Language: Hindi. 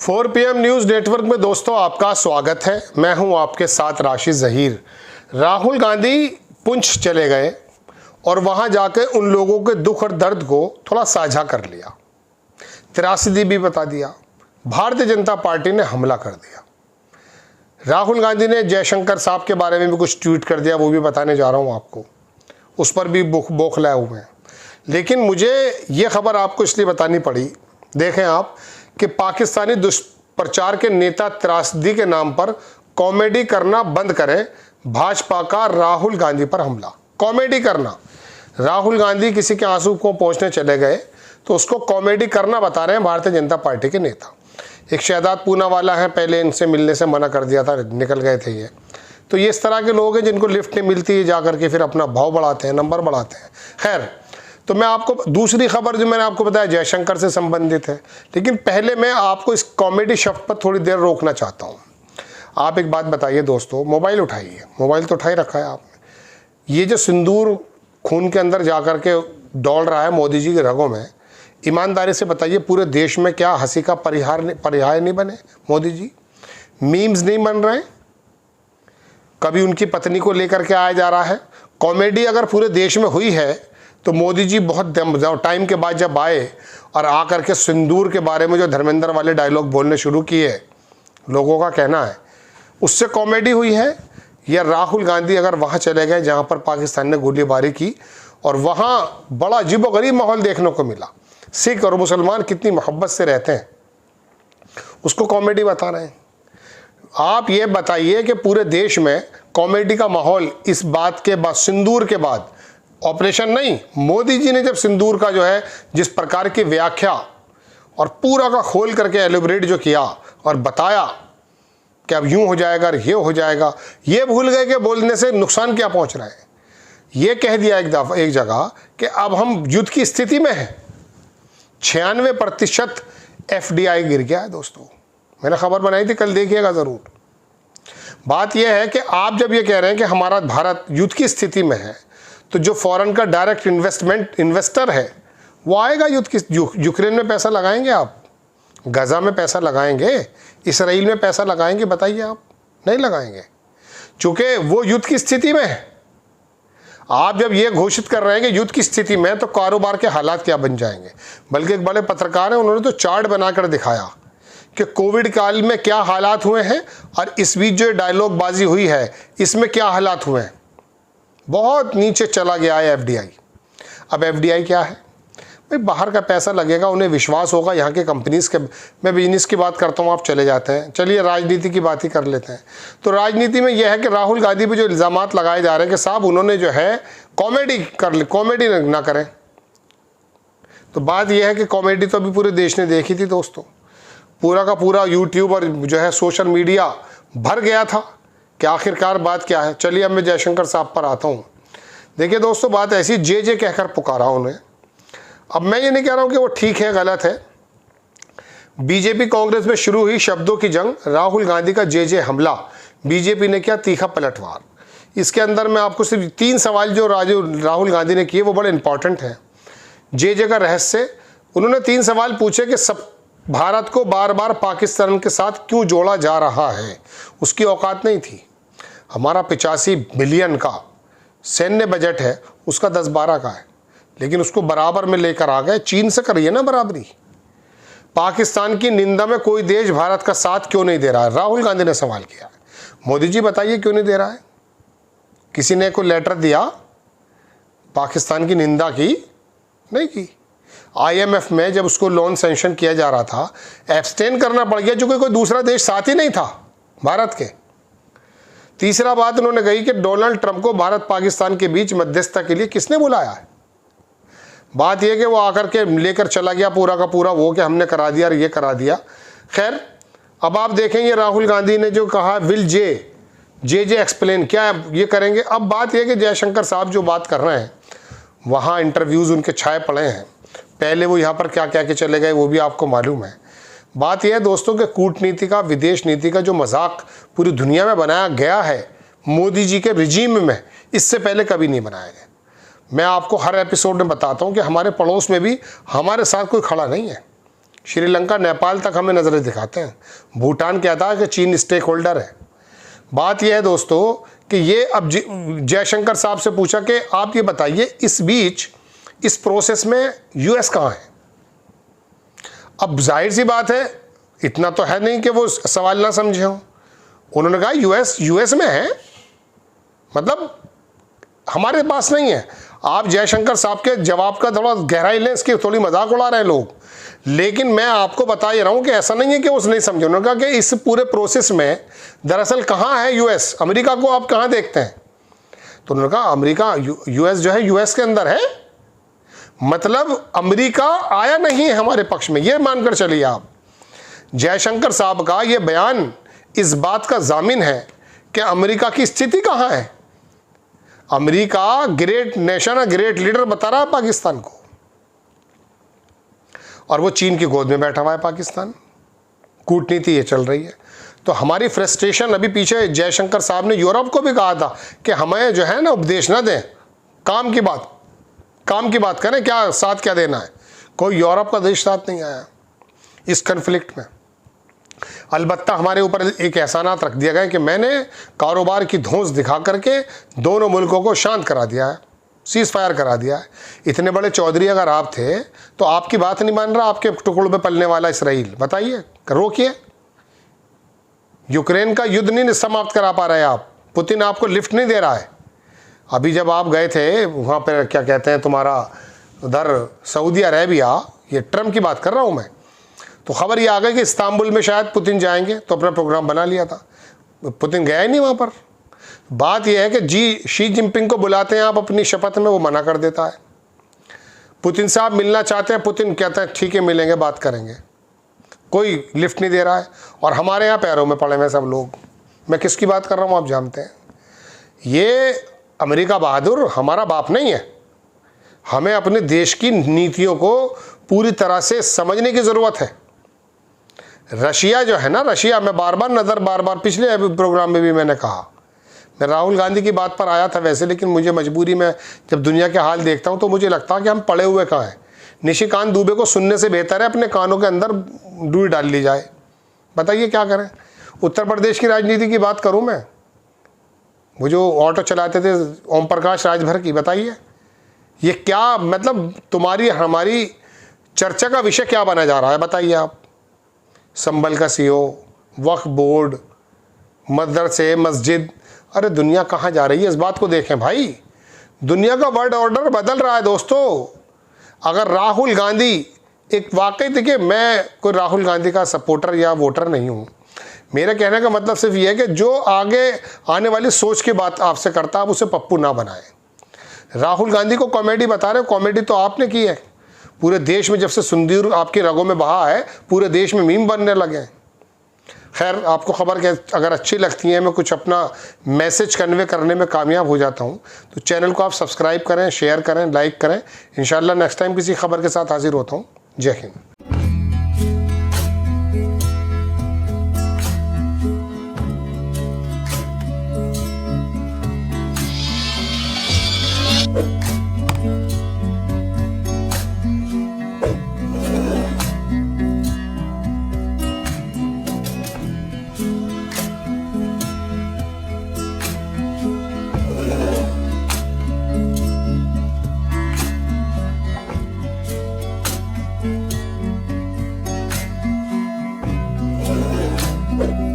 4 PM न्यूज़ नेटवर्क में दोस्तों आपका स्वागत है। मैं हूं आपके साथ राशिद ज़हीर। राहुल गांधी पुंछ चले गए और वहां जाकर उन लोगों के दुख और दर्द को थोड़ा साझा कर लिया, त्रासदी भी बता दिया। भारतीय जनता पार्टी ने हमला कर दिया। राहुल गांधी ने जयशंकर साहब के बारे में भी कुछ ट्वीट कर दिया, वो भी बताने जा रहा हूं आपको। उस पर भी बौखलाए हुए हैं। लेकिन मुझे ये खबर आपको इसलिए बतानी पड़ी, देखें आप कि पाकिस्तानी दुष्प्रचार के नेता त्रासदी के नाम पर कॉमेडी करना बंद करें। भाजपा का राहुल गांधी पर हमला, कॉमेडी करना। राहुल गांधी किसी के आंसू को पहुंचने चले गए तो उसको कॉमेडी करना बता रहे हैं भारतीय जनता पार्टी के नेता। एक शहजाद पूनावाला है, पहले इनसे मिलने से मना कर दिया था, निकल गए थे ये। तो ये इस तरह के लोग हैं जिनको लिफ्ट नहीं मिलती है, जा करके फिर अपना भाव बढ़ाते हैं, नंबर बढ़ाते हैं। खैर, तो मैं आपको दूसरी खबर जो मैंने आपको बताया जयशंकर से संबंधित है। लेकिन पहले मैं आपको इस कॉमेडी शब्द पर थोड़ी देर रोकना चाहता हूँ। आप एक बात बताइए दोस्तों, मोबाइल उठाइए, मोबाइल तो उठाई रखा है आपने। ये जो सिंदूर खून के अंदर जा कर के दौड़ रहा है मोदी जी के रगों में, ईमानदारी से बताइए पूरे देश में क्या हंसी का पर्याय नहीं बने मोदी जी? मीम्स नहीं बन रहे? कभी उनकी पत्नी को लेकर के आया जा रहा है। कॉमेडी अगर पूरे देश में हुई है तो मोदी जी बहुत टाइम के बाद जब आए और आकर के सिंदूर के बारे में जो धर्मेंद्र वाले डायलॉग बोलने शुरू किए, लोगों का कहना है उससे कॉमेडी हुई है। या राहुल गांधी अगर वहाँ चले गए जहाँ पर पाकिस्तान ने गोलीबारी की और वहाँ बड़ा अजीबोगरीब माहौल देखने को मिला, सिख और मुसलमान कितनी मोहब्बत से रहते हैं, उसको कॉमेडी बता रहे हैं। आप ये बताइए कि पूरे देश में कॉमेडी का माहौल इस बात के बाद, सिंदूर के बाद, ऑपरेशन नहीं, मोदी जी ने जब सिंदूर का जो है जिस प्रकार की व्याख्या और पूरा का खोल करके एलिब्रेट जो किया और बताया कि अब यूं हो जाएगा, ये हो जाएगा, ये भूल गए कि बोलने से नुकसान क्या पहुंच रहा है। ये कह दिया एक जगह कि अब हम युद्ध की स्थिति में हैं। 96% FDI गिर गया है दोस्तों। मैंने खबर बनाई थी, कल देखिएगा ज़रूर। बात यह है कि आप जब ये कह रहे हैं कि हमारा भारत युद्ध की स्थिति में है, तो जो फॉरेन का डायरेक्ट इन्वेस्टर है वो आएगा युद्ध की। यूक्रेन में पैसा लगाएंगे आप? गजा में पैसा लगाएंगे? इसराइल में पैसा लगाएंगे? बताइए आप, नहीं लगाएंगे, चूंकि वो युद्ध की स्थिति में है। आप जब ये घोषित कर रहे हैं कि युद्ध की स्थिति में, तो कारोबार के हालात क्या बन जाएंगे। बल्कि एक बड़े पत्रकार हैं, उन्होंने तो चार्ट बनाकर दिखाया कि कोविड काल में क्या हालात हुए हैं और इस बीच जो डायलॉग बाजी हुई है इसमें क्या हालात हुए हैं। बहुत नीचे चला गया है FDI। अब FDI क्या है भाई? बाहर का पैसा लगेगा, उन्हें विश्वास होगा यहाँ के कंपनीज के। मैं बिजनेस की बात करता हूँ, आप चले जाते हैं। चलिए राजनीति की बात ही कर लेते हैं। तो राजनीति में यह है कि राहुल गांधी पे जो इल्ज़ामात लगाए जा रहे हैं कि साहब उन्होंने जो है कॉमेडी कर ली, कॉमेडी ना करें। तो बात यह है कि कॉमेडी तो अभी पूरे देश ने देखी थी दोस्तों। पूरा का पूरा यूट्यूब और जो है सोशल मीडिया भर गया था कि आखिरकार बात क्या है। चलिए अब मैं जयशंकर साहब पर आता हूँ। देखिए दोस्तों, बात ऐसी, जे कहकर पुकारा उन्हें। अब मैं ये नहीं कह रहा हूँ कि वो ठीक है, गलत है। बीजेपी कांग्रेस में शुरू हुई शब्दों की जंग, राहुल गांधी का जे हमला, बीजेपी ने किया तीखा पलटवार। इसके अंदर मैं आपको सिर्फ 3 सवाल जो राहुल गांधी ने किए वो बड़े इंपॉर्टेंट हैं। जे का रहस्य, उन्होंने 3 सवाल पूछे कि सब भारत को बार बार पाकिस्तान के साथ क्यों जोड़ा जा रहा है। उसकी औकात नहीं थी। हमारा 85 बिलियन का सैन्य बजट है, उसका 10-12 का है, लेकिन उसको बराबर में लेकर आ गए। चीन से करिए ना बराबरी। पाकिस्तान की निंदा में कोई देश भारत का साथ क्यों नहीं दे रहा है? राहुल गांधी ने सवाल किया। मोदी जी बताइए क्यों नहीं दे रहा है? किसी ने कोई लेटर दिया पाकिस्तान की निंदा की? नहीं की। IMF में जब उसको लोन सैंक्शन किया जा रहा था, एब्सटेन करना पड़ गया क्योंकि कोई दूसरा देश साथ ही नहीं था भारत के। तीसरा बात उन्होंने कही कि डोनाल्ड ट्रंप को भारत पाकिस्तान के बीच मध्यस्थता के लिए किसने बुलाया है। बात यह कि वो आकर के लेकर चला गया पूरा का पूरा वो कि हमने करा दिया और ये करा दिया। खैर, अब आप देखेंगे राहुल गांधी ने जो कहा विल जे एक्सप्लेन, क्या ये करेंगे। अब बात यह कि जयशंकर साहब जो बात कर रहे हैं, वहाँ इंटरव्यूज़ उनके छाए पड़े हैं। पहले वो यहाँ पर क्या क्या के चले गए वो भी आपको मालूम है। बात यह है दोस्तों कि कूटनीति का, विदेश नीति का जो मजाक पूरी दुनिया में बनाया गया है मोदी जी के रिजीम में, इससे पहले कभी नहीं बनाया गया। मैं आपको हर एपिसोड में बताता हूँ कि हमारे पड़ोस में भी हमारे साथ कोई खड़ा नहीं है। श्रीलंका नेपाल तक हमें नज़रें दिखाते हैं। भूटान कहता है कि चीन स्टेक होल्डर है। बात यह है दोस्तों कि ये अब जयशंकर साहब से पूछा कि आप ये बताइए इस बीच इस प्रोसेस में यूएस कहाँ है। अब जाहिर सी बात है, इतना तो है नहीं कि वो सवाल ना समझे हों। उन्होंने कहा यूएस में है, मतलब हमारे पास नहीं है। आप जयशंकर साहब के जवाब का थोड़ा गहराई लें, इसकी थोड़ी मजाक उड़ा रहे हैं लोग, लेकिन मैं आपको बता ही रहा हूं कि ऐसा नहीं है कि उसने नहीं समझे। उन्होंने कहा कि इस पूरे प्रोसेस में दरअसल कहाँ है यूएस, अमेरिका को आप कहाँ देखते हैं। तो उन्होंने कहा अमेरिका, यूएस जो है यूएस के अंदर है, मतलब अमेरिका आया नहीं है हमारे पक्ष में। ये मानकर चलिए आप, जयशंकर साहब का ये बयान इस बात का जामिन है कि अमेरिका की स्थिति कहाँ है। अमेरिका ग्रेट नेशन है, ग्रेट लीडर बता रहा है पाकिस्तान को, और वो चीन की गोद में बैठा हुआ है पाकिस्तान। कूटनीति ये चल रही है। तो हमारी फ्रस्ट्रेशन, अभी पीछे जयशंकर साहब ने यूरोप को भी कहा था कि हमें जो है ना उपदेश ना दें, काम की बात करें, क्या साथ क्या देना है। कोई यूरोप का देश साथ नहीं आया इस कन्फ्लिक्ट में। अलबत्ता हमारे ऊपर एक एहसानात रख दिया गया कि मैंने कारोबार की धौंस दिखा करके दोनों मुल्कों को शांत करा दिया है, सीज फायर करा दिया है। इतने बड़े चौधरी अगर आप थे तो आपकी बात नहीं मान रहा आपके टुकड़ों पे पलने वाला इसराइल, बताइए, रोकिए। यूक्रेन का युद्ध नहीं समाप्त करा पा रहे आप, पुतिन आपको लिफ्ट नहीं दे रहा है। अभी जब आप गए थे वहाँ पर, क्या कहते हैं तुम्हारा उधर सऊदी अरेबिया, ये ट्रम्प की बात कर रहा हूँ मैं, तो खबर ये आ गई कि इस्तांबुल में शायद पुतिन जाएंगे, तो अपना प्रोग्राम बना लिया था, पुतिन गया ही नहीं वहाँ पर। बात यह है कि शी जिनपिंग को बुलाते हैं आप अपनी शपथ में, वो मना कर देता है। पुतिन साहब मिलना चाहते हैं, पुतिन कहते हैं ठीक है मिलेंगे, बात करेंगे, कोई लिफ्ट नहीं दे रहा है। और हमारे यहाँ पैरों में पड़े हुए सब लोग। मैं किसकी बात कर रहा हूँ आप जानते हैं। ये अमेरिका बहादुर हमारा बाप नहीं है। हमें अपने देश की नीतियों को पूरी तरह से समझने की ज़रूरत है। रशिया जो है ना, रशिया में बार बार पिछले प्रोग्राम में भी मैंने कहा, मैं राहुल गांधी की बात पर आया था वैसे, लेकिन मुझे मजबूरी में जब दुनिया के हाल देखता हूँ तो मुझे लगता है कि हम पड़े हुए कहाँ हैं। निशिकांत दुबे को सुनने से बेहतर है अपने कानों के अंदर डूई डाल ली जाए। बताइए क्या करें। उत्तर प्रदेश की राजनीति की बात करूँ मैं, वो जो ऑटो चलाते थे ओम प्रकाश राजभर की, बताइए ये क्या, मतलब तुम्हारी हमारी चर्चा का विषय क्या बना जा रहा है, बताइए आप। संभल का सीओ, वक्फ बोर्ड, मदरसे, मस्जिद, अरे दुनिया कहाँ जा रही है, इस बात को देखें भाई। दुनिया का वर्ल्ड ऑर्डर बदल रहा है दोस्तों। अगर राहुल गांधी एक, वाकई देखिए मैं कोई राहुल गांधी का सपोर्टर या वोटर नहीं हूँ, मेरा कहने का मतलब सिर्फ ये है कि जो आगे आने वाली सोच की बात आपसे करता है आप उसे पप्पू ना बनाएं। राहुल गांधी को कॉमेडी बता रहे हो, कॉमेडी तो आपने की है। पूरे देश में जब से सिंदूर आपकी रगों में बहा है, पूरे देश में मीम बनने लगे हैं। खैर, आपको खबर के अगर अच्छी लगती है, मैं कुछ अपना मैसेज कन्वे करने में कामयाब हो जाता हूं, तो चैनल को आप सब्सक्राइब करें, शेयर करें, लाइक करें। इंशाल्लाह नेक्स्ट टाइम किसी खबर के साथ हाजिर होता हूं। जय हिंद। you